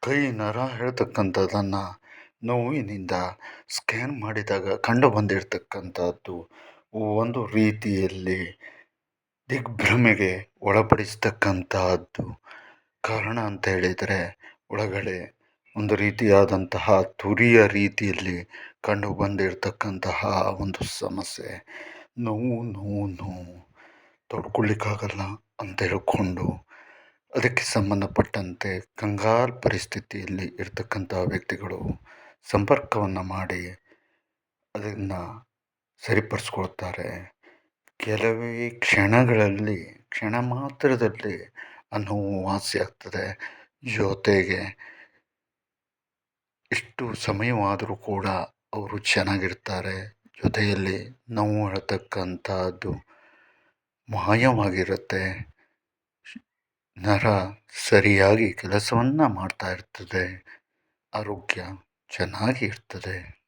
ಕೈ ನರ ಹೇಳ್ತಕ್ಕಂಥದ್ದನ್ನು ನೋವಿನಿಂದ ಸ್ಕ್ಯಾನ್ ಮಾಡಿದಾಗ ಕಂಡು ಬಂದಿರತಕ್ಕಂಥದ್ದು ಒಂದು ರೀತಿಯಲ್ಲಿ ದಿಗ್ಭ್ರಮೆಗೆ ಒಳಪಡಿಸ್ತಕ್ಕಂತಹದ್ದು. ಕಾರಣ ಅಂತ ಹೇಳಿದರೆ ಒಳಗಡೆ ಒಂದು ರೀತಿಯಾದಂತಹ ತುರಿಯ ರೀತಿಯಲ್ಲಿ ಕಂಡು ಬಂದಿರತಕ್ಕಂತಹ ಒಂದು ಸಮಸ್ಯೆ. ನೋವು ನೋವು ನೋವು ತಡ್ಕೊಳ್ಲಿಕ್ಕಾಗಲ್ಲ ಅಂತ ಹೇಳ್ಕೊಂಡು ಅದಕ್ಕೆ ಸಂಬಂಧಪಟ್ಟಂತೆ ಕಂಗಾಲು ಪರಿಸ್ಥಿತಿಯಲ್ಲಿ ಇರ್ತಕ್ಕಂಥ ವ್ಯಕ್ತಿಗಳು ಸಂಪರ್ಕವನ್ನು ಮಾಡಿ ಅದನ್ನು ಸರಿಪಡಿಸ್ಕೊಳ್ತಾರೆ. ಕೆಲವೇ ಕ್ಷಣಗಳಲ್ಲಿ, ಕ್ಷಣ ಮಾತ್ರದಲ್ಲಿ ಆ ನೋವು ವಾಸಿಯಾಗ್ತದೆ. ಜೊತೆಗೆ ಎಷ್ಟು ಸಮಯವಾದರೂ ಕೂಡ ಅವರು ಚೆನ್ನಾಗಿರ್ತಾರೆ. ಜೊತೆಯಲ್ಲಿ ನೋವು ಹೇಳ್ತಕ್ಕಂಥದ್ದು ಮಾಯವಾಗಿರುತ್ತೆ. ನರ ಸರಿಯಾಗಿ ಕೆಲಸವನ್ನು ಮಾಡ್ತಾ ಇರ್ತದೆ. ಆರೋಗ್ಯ ಚೆನ್ನಾಗಿ ಇರ್ತದೆ.